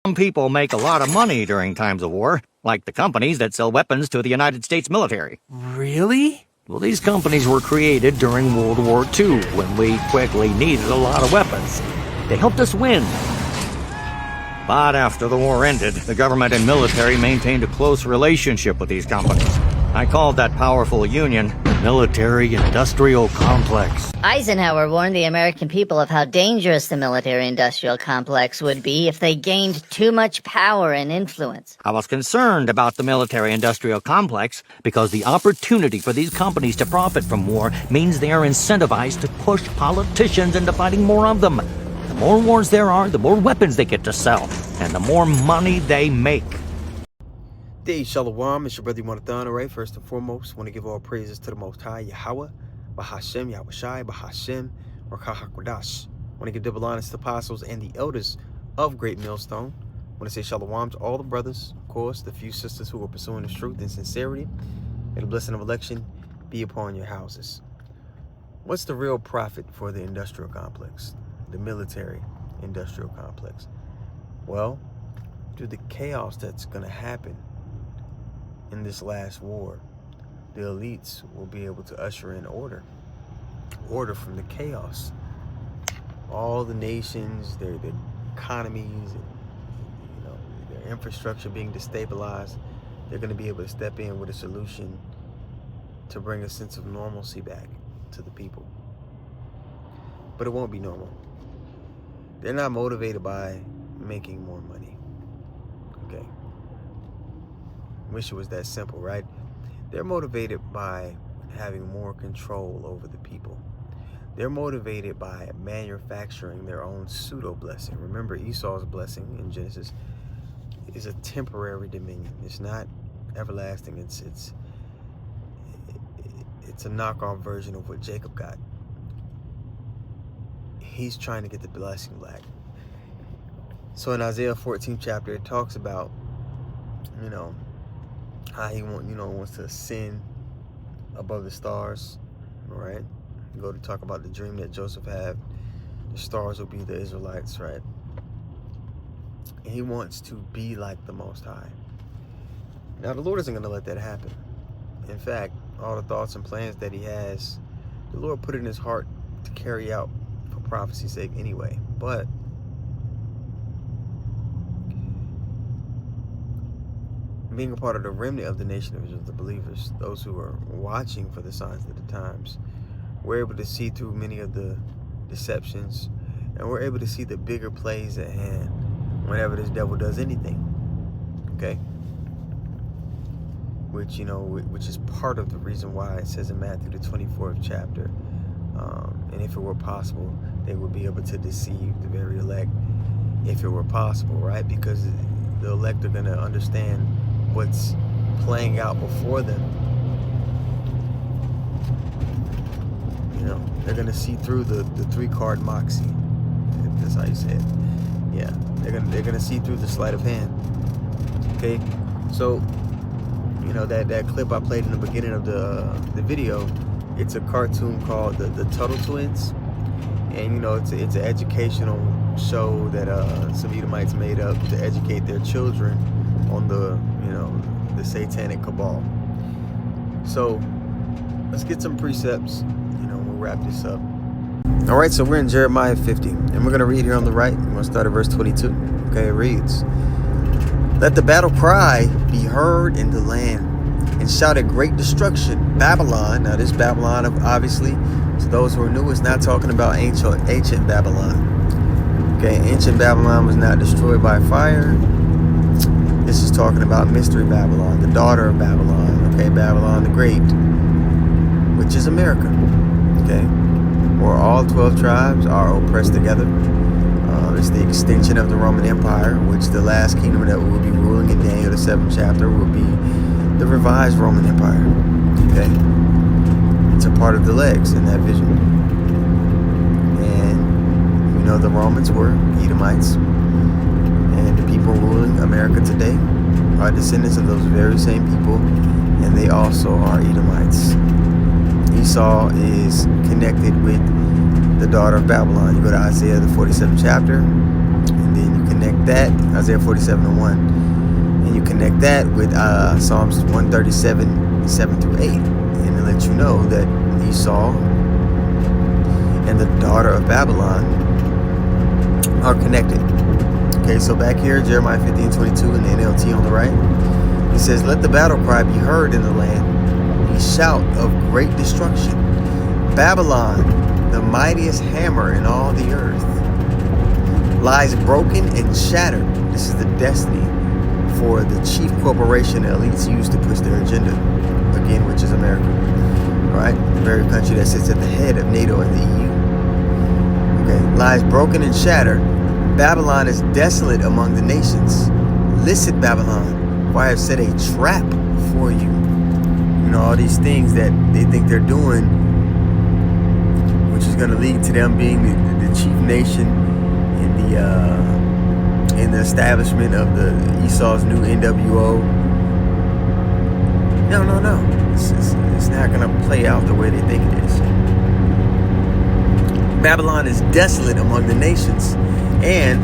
Some people make a lot of money during times of war, like the companies that sell weapons to the United States military. Really? Well, these companies were created during World War II, when we quickly needed a lot of weapons. They helped us win. But after the war ended, the government and military maintained a close relationship with these companies. I called that powerful union the military-industrial complex. Eisenhower warned the American people of how dangerous the military-industrial complex would be if they gained too much power and influence. I was concerned about the military-industrial complex because the opportunity for these companies to profit from war means they are incentivized to push politicians into fighting more of them. The more wars there are, the more weapons they get to sell, and the more money they make. Day Shalom, it's your brother Yonathan. Alright, first and foremost, want to give all praises to the Most High, Yahweh, Bahashem, Yahushai, Bahashem, or Kahakwadash. Want to give double honors to the apostles and the elders of Great Millstone. Want to say Shalom to all the brothers, of course, the few sisters who are pursuing this truth and sincerity. May the blessing of election be upon your houses. What's the real profit for the industrial complex, the military industrial complex? Well, through the chaos that's going to happen in this last war, the elites will be able to usher in order from the chaos. All the nations, their economies, their infrastructure being destabilized, they're going to be able to step in with a solution to bring a sense of normalcy back to the people. But it won't be normal. They're not motivated by making more money. Okay. Wish it was that simple, right? They're motivated by having more control over the people. They're motivated by manufacturing their own pseudo-blessing. Remember, Esau's blessing in Genesis is a temporary dominion. It's not everlasting. It's a knockoff version of what Jacob got. He's trying to get the blessing back. So in Isaiah 14th chapter, it talks about, how he wants to ascend above the stars, right? Go to talk about the dream that Joseph had. The stars will be the Israelites, right? And he wants to be like the Most High. Now, the Lord isn't going to let that happen. In fact, all the thoughts and plans that he has, the Lord put it in his heart to carry out for prophecy's sake anyway. But being a part of the remnant of the nation of Israel, the believers, those who are watching for the signs of the times, we're able to see through many of the deceptions, and we're able to see the bigger plays at hand whenever this devil does anything. Okay? Which is part of the reason why it says in Matthew the 24th chapter, and if it were possible, they would be able to deceive the very elect, if it were possible, right? Because the elect are going to understand what's playing out before them. They're going to see through the three-card moxie. That's how you say it. Yeah, they're going to see through the sleight of hand. Okay, so that clip I played in the beginning of the video, it's a cartoon called the Tuttle Twins, and it's an educational show that some Edomites made up to educate their children on the satanic cabal. So let's get some precepts. We'll wrap this up. All right, so we're in Jeremiah 50, and we're going to read here on the right. We're going to start at verse 22. Okay, it reads, "Let the battle cry be heard in the land, and shout at great destruction, Babylon." Now, this Babylon, obviously, to those who are new, is not talking about ancient Babylon. Okay, ancient Babylon was not destroyed by fire. This is talking about Mystery Babylon, the daughter of Babylon. Okay, Babylon the Great, which is America. Okay, where all 12 tribes are oppressed together. It's the extension of the Roman Empire, which the last kingdom that will be ruling in Daniel the 7th chapter will be the revised Roman Empire. Okay, it's a part of the legs in that vision. And we know the Romans were Edomites, and the people ruling America today are descendants of those very same people, and they also are Edomites. Esau is connected with the daughter of Babylon. You go to Isaiah the 47th chapter, and then you connect that, Isaiah 47:1, and you connect that with Psalms 137, 7 through 8, and it lets you know that Esau and the daughter of Babylon are connected. Okay, so back here, Jeremiah 15:22 in the NLT on the right, it says, "Let the battle cry be heard in the land, a shout of great destruction. Babylon, the mightiest hammer in all the earth, lies broken and shattered." This is the destiny for the chief corporation the elites use to push their agenda, again, which is America. All right, the very country that sits at the head of NATO and the EU. Okay, lies broken and shattered. Babylon is desolate among the nations. Listen, Babylon, for I have set a trap for you. You know, all these things that they think they're doing, which is going to lead to them being the chief nation in the establishment of the Esau's new NWO. No. It's not going to play out the way they think it is. Babylon is desolate among the nations, and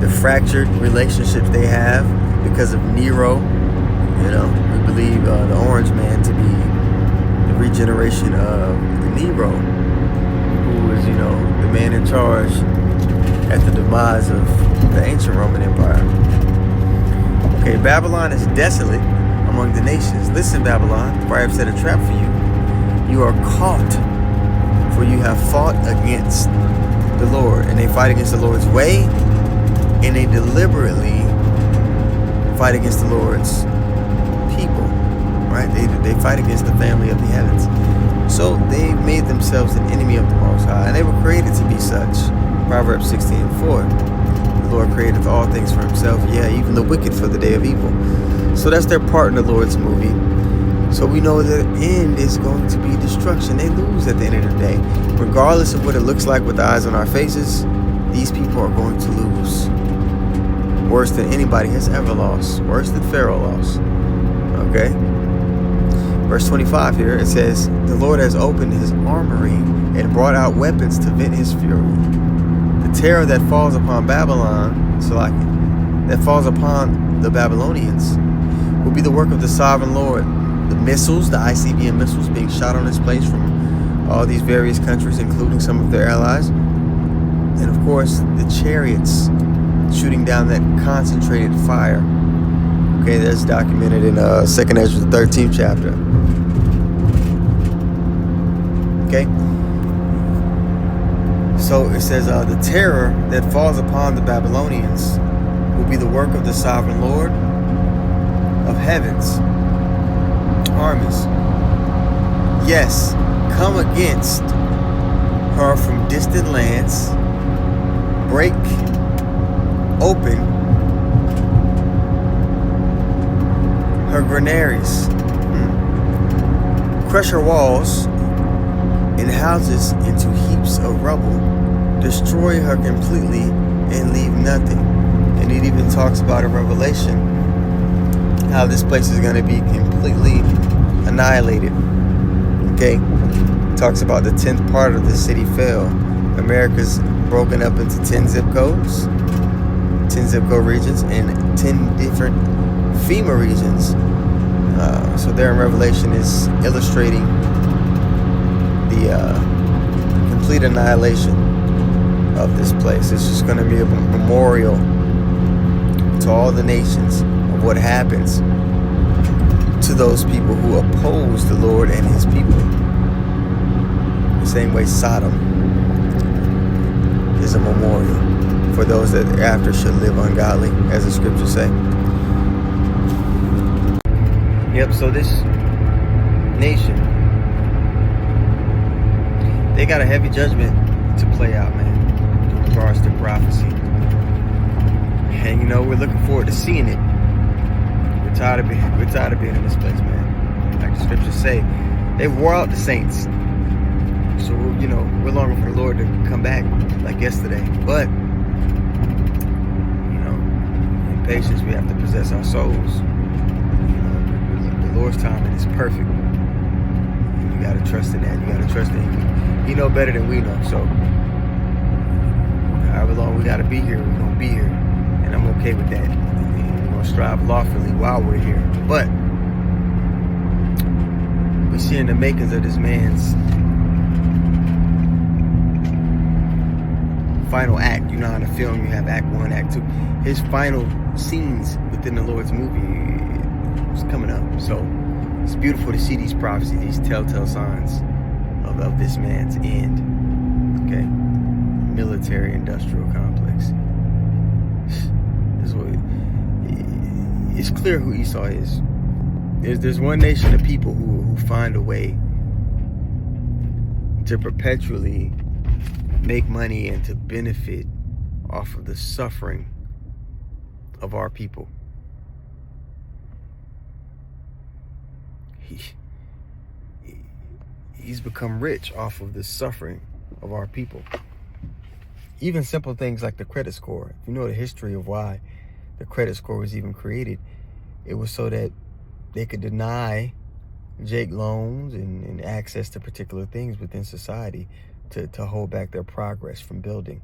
the fractured relationships they have because of Nero. You know, we believe the Orange Man to be the regeneration of Nero, who was, you know, the man in charge at the demise of the ancient Roman Empire. Okay, Babylon is desolate among the nations. Listen, Babylon, for I have set a trap for you. You are caught, for you have fought against the Lord. And they fight against the Lord's way, and they deliberately fight against the Lord's people, right? They fight against the family of the heavens. So they made themselves an enemy of the Most High, and they were created to be such. Proverbs 16:4. The Lord created all things for himself, yeah, even the wicked for the day of evil. So that's their part in the Lord's movie. So we know the end is going to be destruction. They lose at the end of the day. Regardless of what it looks like with the eyes on our faces, these people are going to lose. Worse than anybody has ever lost. Worse than Pharaoh lost. Okay? Verse 25 here, it says, "The Lord has opened his armory and brought out weapons to vent his fury. The terror that falls upon Babylon, that falls upon the Babylonians, will be the work of the sovereign Lord." The missiles, the ICBM missiles being shot on this place from all these various countries, including some of their allies. And of course, the chariots shooting down that concentrated fire. Okay, that's documented in 2nd Ezra, the 13th chapter. Okay. So it says, the terror that falls upon the Babylonians will be the work of the sovereign Lord of heaven's armies. Yes, come against her from distant lands, break open her granaries, crush her walls and houses into heaps of rubble, destroy her completely and leave nothing. And it even talks about in Revelation how this place is going to be completely annihilated. Okay, it talks about the 10th part of the city fell. America's broken up into 10 zip codes, 10 zip code regions, and 10 different FEMA regions. So there in Revelation is illustrating the complete annihilation of this place. It's just going to be a memorial to all the nations of what happens to those people who oppose the Lord and his people. The same way Sodom is a memorial for those that after should live ungodly, as the scriptures say. Yep, so this nation, they got a heavy judgment to play out, man, in regards to prophecy. And you know, we're looking forward to seeing it. We're tired of being in this place, man. Like the scriptures say, they wore out the saints. So you know, we're longing for the Lord to come back like yesterday. But you know, in patience we have to possess our souls. You know, the Lord's timing is perfect. You gotta trust in that. You gotta trust in Him. You know better than we know. So however long we gotta be here, we're gonna be here. And I'm okay with that. We're going to strive lawfully while we're here. But we're seeing the makings of this man's final act. You know how in a film you have act 1, act 2. His final scenes within the Lord's movie is coming up. So it's beautiful to see these prophecies, these telltale signs of this man's end. Okay? Military industrial complex. This is what it's clear who Esau is. There's one nation of people who find a way to perpetually make money and to benefit off of the suffering of our people. He's become rich off of the suffering of our people. Even simple things like the credit score. If you know the history of why the credit score was even created, it was so that they could deny Jake loans and access to particular things within society to hold back their progress from building.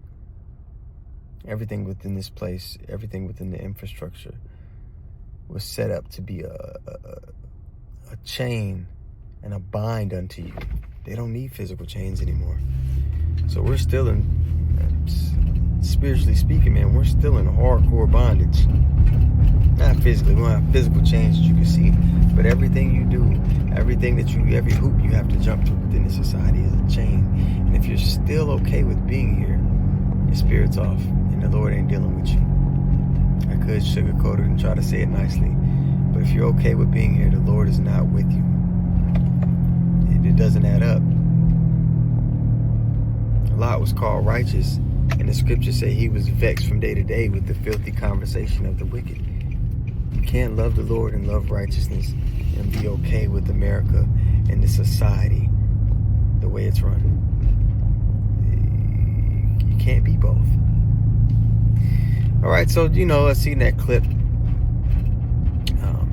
Everything within this place, everything within the infrastructure was set up to be a chain and a bind unto you. They don't need physical chains anymore. So we're still in, spiritually speaking, man, we're still in hardcore bondage. Not physically, we don't have physical chains that you can see, but everything you do, everything that you, every hoop you have to jump through within the society is a chain. And if you're still okay with being here, your spirit's off and the Lord ain't dealing with you. I could sugarcoat it and try to say it nicely, but if you're okay with being here, the Lord is not with you. It doesn't add up. Lot was called righteous, and the scriptures say he was vexed from day to day with the filthy conversation of the wicked. You can't love the Lord and love righteousness and be okay with America and the society the way it's run. You can't be both. All right, so, you know, I seen that clip.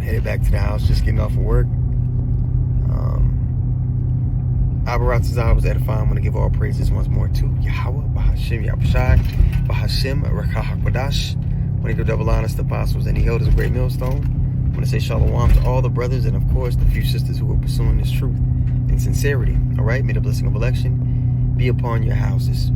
Headed back to the house, just getting off of work. Abaratazah was edifying. I want to give all praises once more to Yahweh, Bahashim Yahushai, Bahashim Rekah HaKodash. I want to give double honors to apostles and the elders of Great Millstone. I want to say shalom to all the brothers and, of course, the few sisters who are pursuing this truth in sincerity. All right, may the blessing of election be upon your houses.